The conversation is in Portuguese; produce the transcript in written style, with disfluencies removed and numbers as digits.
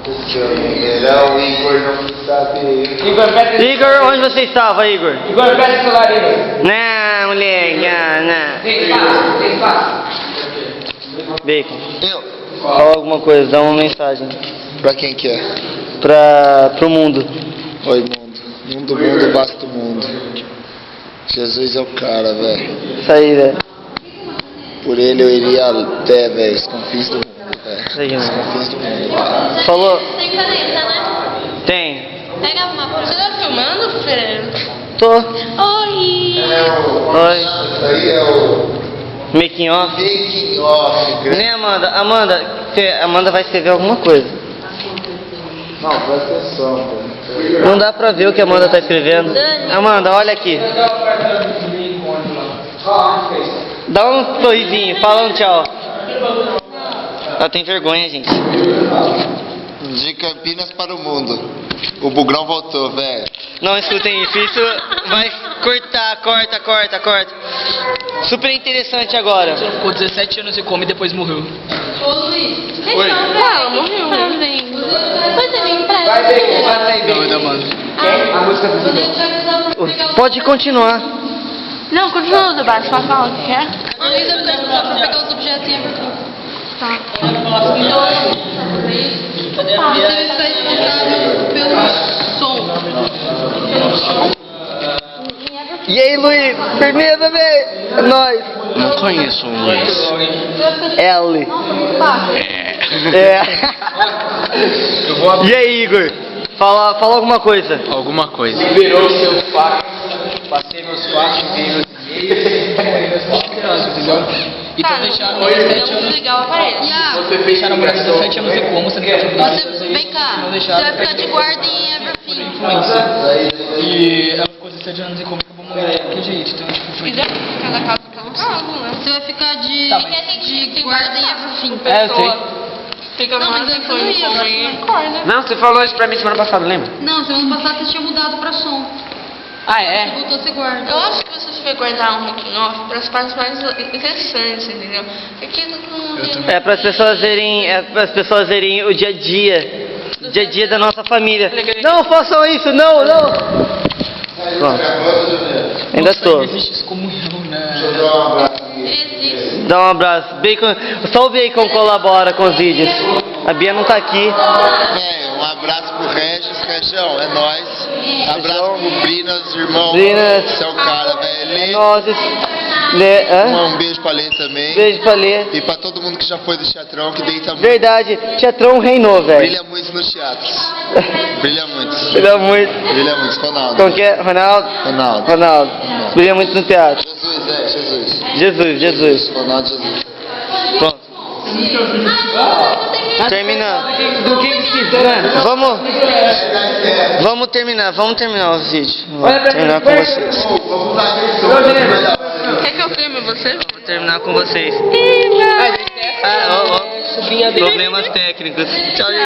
O Igor não sabe. Igor, onde você estava, Igor? Igor, pega o celular, Igor. Não, moleque, não. Tem espaço. Bacon, Eu. fala alguma coisa, dá uma mensagem. Pra quem que é? Pro mundo. Oi, mundo. Mundo, basta o mundo. Jesus é o cara, velho. Isso aí, velho. Por ele eu iria até, velho, os confins do mundo, velho. Isso aí, Os mano. confins do mundo. Falou? Tem caneta, né? Tem. Pega uma. Você tá filmando, Fernando? Tô. Oi! Oi. Isso aí é o Making off. making off. Né, Amanda? Amanda vai escrever alguma coisa. Não, presta atenção, velho. Não dá pra ver o que a Amanda tá escrevendo. Amanda, olha aqui. Dá um sorrisinho, fala um tchau. Ela tem vergonha, gente. De Campinas para o mundo. O Bugrão voltou, velho. Não escutem isso, isso vai cortar, corta. Super interessante agora. Ficou 17 anos e come e depois morreu. Ô, Luiz. Oi. Ela morreu. Tá vendo? Pois é, me empresta. Vai ver, vai sair bem. Da mano. Ah, A música do poder pegar Pode continuar. Não, continua o debate, só fala o que quer. A Luísa pede pra pegar os objetos e ir pra cá. Tá. Você vai ficar responsável pelo som. E aí, Luiz? Firmeza, véi? É nóis. Não conheço o Luiz. L. É. E aí, Igor? Fala alguma coisa. Alguma coisa. Liberou seu fax, passei meus fax, veio entendeu? Então deixaram 17 anos. Legal, aparece. Você fecharam por 17 anos e como você Você, vem cá, não você deixaram vai ficar de guarda em Everfim. influência. E ela ficou 17 anos e como acabou morrendo de qualquer jeito. Então, tipo, foi. Cada caso que é um caso, né? Você vai ficar de, Tá, mas- de guarda em Everfim. É, eu sei. Fica não, mas antes eu não ia, agora você não corre, né? Não, você falou isso pra mim semana passada, lembra? Não, semana passada você tinha mudado pra som. Ah, é? Voltou a ser guarda. Eu acho que você devia guardar um making off para as partes mais interessantes, entendeu? Porque não É para as pessoas verem o dia a dia da nossa família. Não façam isso, não. Pronto. Ainda estou. Existe excomunhão, né? existe. Dá um abraço. Bacon, só o Bacon colabora com os vídeos. A Bia não tá aqui. Velho, um abraço pro Regis, Regão, é nóis. Abraço pro Brinas, irmão. Brinas. Você é o cara, velho. Nozes. Hã? Um beijo pra Lê também. Beijo pra ler. E pra todo mundo que já foi do teatrão, que deita muito. Verdade, Teatrão reinou, velho. Brilha muito nos teatros. Brilha muito. Ele é muito. Brilha muito, Ronaldo. Como que é? Ronaldo? Ronaldo. Brilha muito no teatro. Jesus. Jesus. Ronaldo Jesus. Pronto. Terminando. Do que precisa, né? Vamos terminar o vídeo. Vou terminar com vocês. Quer que eu filme você? Vou terminar com vocês. Problemas técnicos. Tchau, gente.